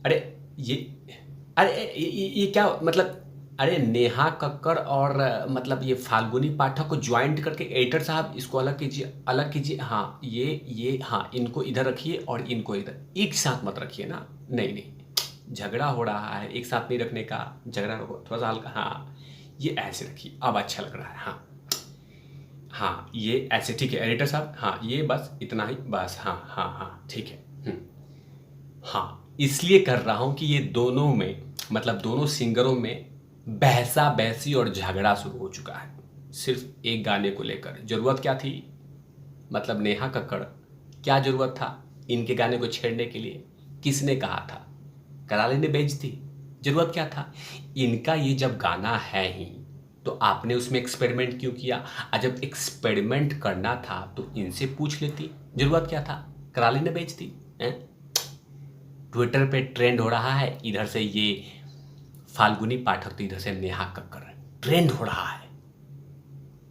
अरे ये ये क्या मतलब? अरे नेहा कक्कड़ और मतलब ये फाल्गुनी पाठक को ज्वाइंट करके एडिटर साहब इसको अलग कीजिए, अलग कीजिए। हाँ ये हाँ, इनको इधर रखिए और इनको इधर, एक साथ मत रखिए ना। नहीं नहीं, झगड़ा हो रहा है, एक साथ नहीं रखने का। झगड़ा रखो थोड़ा सा हल्का। हाँ ये ऐसे रखिए, अब अच्छा लग रहा है। हाँ हाँ ये ऐसे ठीक है एडिटर साहब। हाँ ये बस इतना ही, बस। हाँ हाँ हाँ ठीक है। हाँ इसलिए कर रहा हूँ कि ये दोनों में, मतलब दोनों सिंगरों में बहसा बहसी और झगड़ा शुरू हो चुका है, सिर्फ एक गाने को लेकर। जरूरत क्या थी? मतलब नेहा कक्कड़, क्या जरूरत था इनके गाने को छेड़ने के लिए? किसने कहा था? कराली ने बेइज्जती, जरूरत क्या था? इनका ये जब गाना है ही, तो आपने उसमें एक्सपेरिमेंट क्यों किया? जब एक्सपेरिमेंट करना था तो इनसे पूछ लेती, जरूरत क्या था? कराली ने बेइज्जती हैं? ट्विटर पे ट्रेंड हो रहा है, इधर से ये फाल्गुनी पाठक, तो इधर से नेहा कक्कड़, ट्रेंड हो रहा है।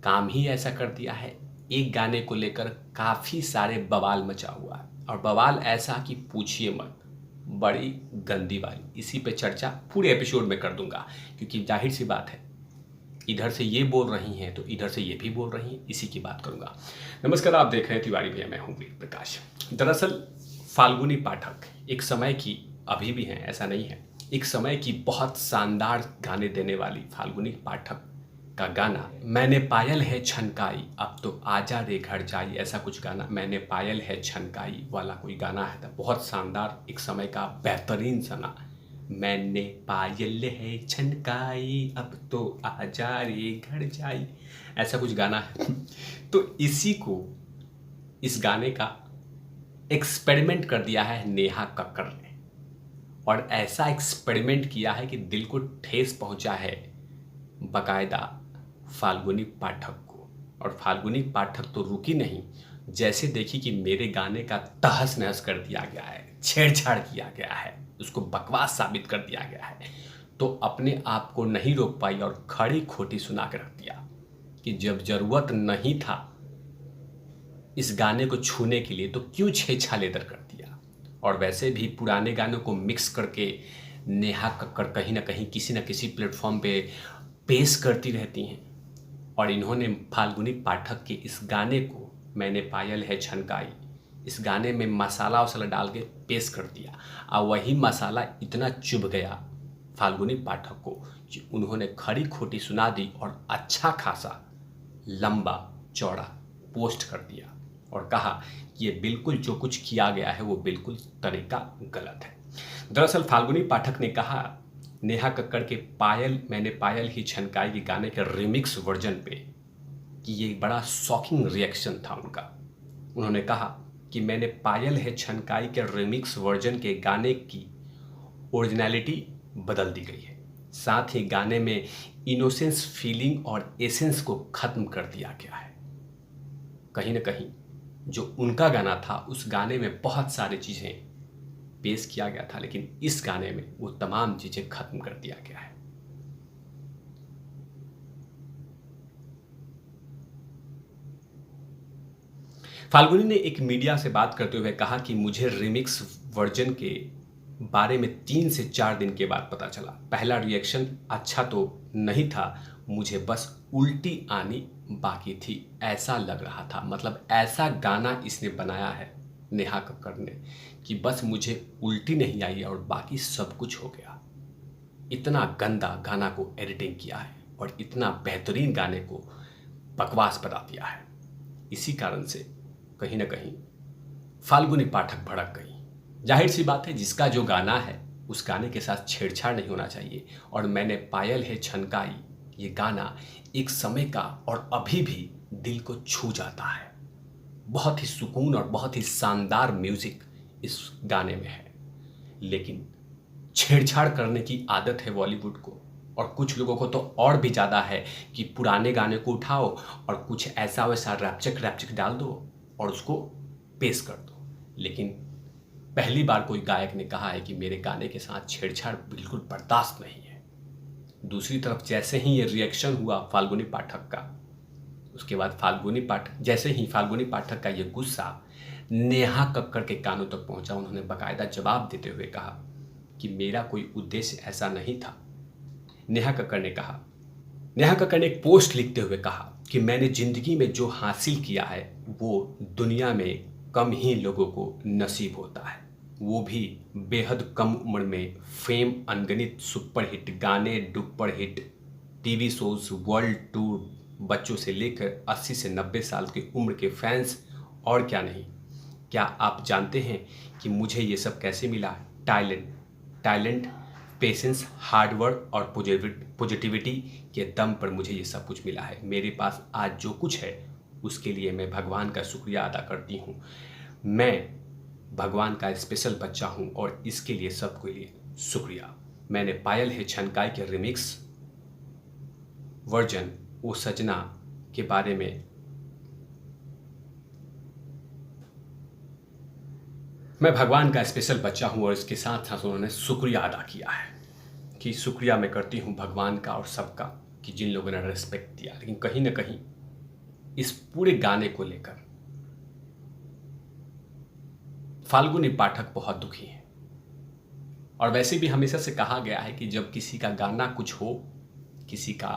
काम ही ऐसा कर दिया है, एक गाने को लेकर काफ़ी सारे बवाल मचा हुआ है, और बवाल ऐसा कि पूछिए मत, बड़ी गंदी वाली। इसी पे चर्चा पूरे एपिसोड में कर दूंगा, क्योंकि जाहिर सी बात है, इधर से ये बोल रही हैं तो इधर से ये भी बोल रही हैं, इसी की बात करूंगा। नमस्कार, आप देख रहे हैं तिवारी भैया, मैं हूं वीर प्रकाश। दरअसल फाल्गुनी पाठक एक समय की, अभी भी हैं ऐसा नहीं है, एक समय की बहुत शानदार गाने देने वाली फाल्गुनी पाठक का गाना मैंने पायल है छनकाई अब तो आजा रे घर जाई, ऐसा कुछ गाना, मैंने पायल है छनकाई वाला कोई गाना है था, बहुत शानदार, एक समय का बेहतरीन सना। मैंने पायल है छनकाई अब तो आजा रे घर जाई, ऐसा कुछ गाना है। तो इसी को, इस गाने का एक्सपेरिमेंट कर दिया है नेहा कक्कड़ ने, और ऐसा एक्सपेरिमेंट किया है कि दिल को ठेस पहुंचा है बकायदा फाल्गुनी पाठक को। और फाल्गुनी पाठक तो रुकी नहीं, जैसे देखी कि मेरे गाने का तहस नहस कर दिया गया है, छेड़छाड़ किया गया है, उसको बकवास साबित कर दिया गया है, तो अपने आप को नहीं रोक पाई और खड़ी खोटी सुना के रख दिया कि जब जरूरत नहीं था इस गाने को छूने के लिए तो क्यों छेड़छाड़ इधर कर दिया। और वैसे भी पुराने गानों को मिक्स करके नेहा कक्कड़ कहीं ना कहीं किसी न किसी प्लेटफॉर्म पे पेश करती रहती हैं, और इन्होंने फाल्गुनी पाठक के इस गाने को, मैंने पायल है छनकाई, इस गाने में मसाला वसाला डाल के पेश कर दिया, और वही मसाला इतना चुभ गया फाल्गुनी पाठक को कि उन्होंने खड़ी खोटी सुना दी और अच्छा खासा लंबा चौड़ा पोस्ट कर दिया और कहा कि ये बिल्कुल जो कुछ किया गया है वो बिल्कुल तरीका गलत है। दरअसल फाल्गुनी पाठक ने कहा नेहा कक्कड़ के पायल, मैंने पायल ही छनकाई के गाने के रिमिक्स वर्जन पे, कि ये बड़ा शॉकिंग रिएक्शन था उनका। उन्होंने कहा कि मैंने पायल है छनकाई के रिमिक्स वर्जन के गाने की ओरिजिनलिटी बदल दी गई है, साथ ही गाने में इनोसेंस फीलिंग और एसेंस को ख़त्म कर दिया गया है। कहीं ना कहीं जो उनका गाना था उस गाने में बहुत सारी चीज़ें पेश किया गया था, लेकिन इस गाने में वो तमाम चीज़ें ख़त्म कर दिया गया है। फाल्गुनी ने एक मीडिया से बात करते हुए कहा कि मुझे रिमिक्स वर्जन के बारे में 3 से 4 दिन के बाद पता चला। पहला रिएक्शन अच्छा तो नहीं था, मुझे बस उल्टी आनी बाकी थी, ऐसा लग रहा था। मतलब ऐसा गाना इसने बनाया है नेहा कक्कड़ ने कि बस मुझे उल्टी नहीं आई और बाकी सब कुछ हो गया। इतना गंदा गाना को एडिटिंग किया है और इतना बेहतरीन गाने को बकवास बना दिया है। इसी कारण से कहीं ना कहीं फाल्गुनी पाठक भड़क गई। जाहिर सी बात है, जिसका जो गाना है उस गाने के साथ छेड़छाड़ नहीं होना चाहिए। और मैंने पायल है छनकाई, ये गाना एक समय का और अभी भी दिल को छू जाता है। बहुत ही सुकून और बहुत ही शानदार म्यूजिक इस गाने में है, लेकिन छेड़छाड़ करने की आदत है बॉलीवुड को, और कुछ लोगों को तो और भी ज़्यादा है कि पुराने गाने को उठाओ और कुछ ऐसा वैसा रैपचक रैपचक डाल दो और उसको पेश कर दो। लेकिन पहली बार कोई गायक ने कहा है कि मेरे गाने के साथ छेड़छाड़ बिल्कुल बर्दाश्त नहीं है। दूसरी तरफ जैसे ही ये रिएक्शन हुआ फाल्गुनी पाठक का, उसके बाद फाल्गुनी पाठक, जैसे ही फाल्गुनी पाठक का ये गुस्सा नेहा कक्कड़ के कानों तक पहुंचा, उन्होंने बाकायदा जवाब देते हुए कहा कि मेरा कोई उद्देश्य ऐसा नहीं था। नेहा कक्कड़ ने कहा। नेहा कक्कड़ ने एक पोस्ट लिखते हुए कहा कि मैंने ज़िंदगी में जो हासिल किया है वो दुनिया में कम ही लोगों को नसीब होता है, वो भी बेहद कम उम्र में। फेम, अनगिनत सुपरहिट गाने, duper hit TV shows, world tour, बच्चों से लेकर 80 से 90 साल की उम्र के फैंस, और क्या नहीं। क्या आप जानते हैं कि मुझे ये सब कैसे मिला? टैलेंट, पेशेंस, हार्डवर्क और पॉजिटिविटी के दम पर मुझे ये सब कुछ मिला है। मेरे पास आज जो कुछ है उसके लिए मैं भगवान का शुक्रिया अदा करती हूँ। मैं भगवान का स्पेशल बच्चा हूँ और इसके लिए सबके लिए शुक्रिया। मैंने पायल है छनकाई के रिमिक्स वर्जन वो सजना के बारे में मैं भगवान का स्पेशल बच्चा हूँ और इसके साथ साथ उन्होंने शुक्रिया अदा किया है कि शुक्रिया मैं करती हूँ भगवान का और सबका कि जिन लोगों ने रिस्पेक्ट दिया। लेकिन कहीं ना कहीं इस पूरे गाने को लेकर फाल्गुनी पाठक बहुत दुखी हैं। और वैसे भी हमेशा से कहा गया है कि जब किसी का गाना कुछ हो, किसी का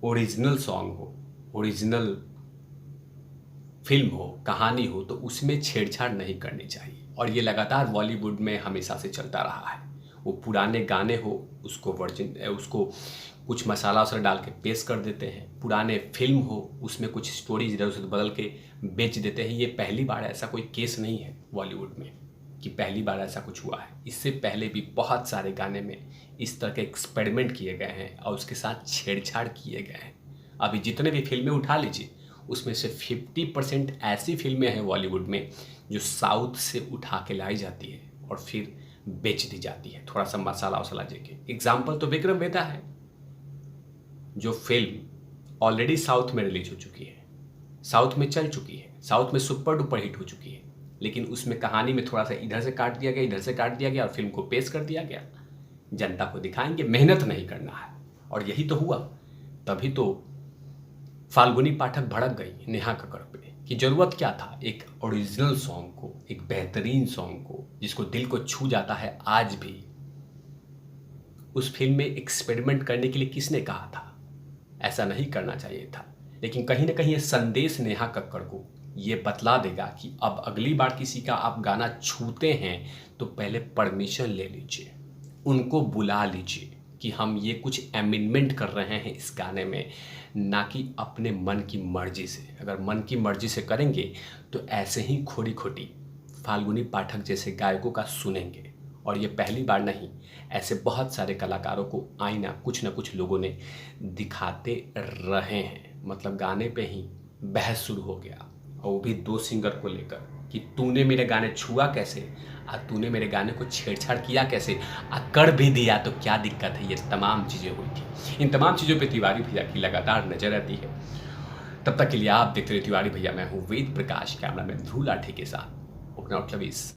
ओरिजिनल सॉन्ग हो, ओरिजिनल फिल्म हो, कहानी हो, तो उसमें छेड़छाड़ नहीं करनी चाहिए। और ये लगातार बॉलीवुड में हमेशा से चलता रहा है। वो पुराने गाने हो उसको कुछ मसाला वसाला डाल के पेश कर देते हैं। पुराने फिल्म हो उसमें कुछ स्टोरीज इधर उधर बदल के बेच देते हैं। ये पहली बार ऐसा कोई केस नहीं है बॉलीवुड में कि पहली बार ऐसा कुछ हुआ है। इससे पहले भी बहुत सारे गाने में इस तरह के एक्सपेरिमेंट किए गए हैं और उसके साथ छेड़छाड़ किए गए हैं। अभी जितने भी फिल्में उठा लीजिए उसमें से 50% ऐसी फिल्में हैं बॉलीवुड में जो साउथ से उठा के लाई जाती है और फिर बेच दी जाती है थोड़ा सा मसाला वसाला देके। एग्जाम्पल तो विक्रम वेदा है, जो फिल्म ऑलरेडी साउथ में रिलीज हो चुकी है, साउथ में चल चुकी है, साउथ में सुपर डुपर हिट हो चुकी है, लेकिन उसमें कहानी में थोड़ा सा इधर से काट दिया गया, इधर से काट दिया गया और फिल्म को पेश कर दिया गया। जनता को दिखाएंगे, मेहनत नहीं करना है। और यही तो हुआ। तभी तो फाल्गुनी पाठक भड़क गई नेहा कक्कड़ पे कि जरूरत क्या था एक ओरिजिनल सॉन्ग को, एक बेहतरीन सॉन्ग को जिसको दिल को छू जाता है आज भी। उस फिल्म में एक्सपेरिमेंट करने के लिए किसने कहा था? ऐसा नहीं करना चाहिए था। लेकिन कहीं ना कहीं ये संदेश नेहा कक्कड़ को ये बतला देगा कि अब अगली बार किसी का आप गाना छूते हैं तो पहले परमिशन ले लीजिए, उनको बुला लीजिए कि हम ये कुछ अमेंडमेंट कर रहे हैं इस गाने में, ना कि अपने मन की मर्जी से। अगर मन की मर्जी से करेंगे तो ऐसे ही खोटी खोटी फाल्गुनी पाठक जैसे गायकों का सुनेंगे। और ये पहली बार नहीं, ऐसे बहुत सारे कलाकारों को आईना कुछ ना कुछ लोगों ने दिखाते रहे हैं। मतलब गाने पे ही बहस शुरू हो गया और वो भी 2 सिंगर को लेकर कि तूने मेरे गाने छुआ कैसे और तूने मेरे गाने को छेड़छाड़ किया कैसे, कर भी दिया तो क्या दिक्कत है। ये तमाम चीज़ें हुई थी। इन तमाम चीज़ों पे तिवारी भैया की लगातार नज़र रहती है। तब तक के लिए आप देखते रहिए तिवारी भैया। मैं हूँ वेद प्रकाश, कैमरामैन ध्रुव लाठी के साथ। ओकनाउट लवीज।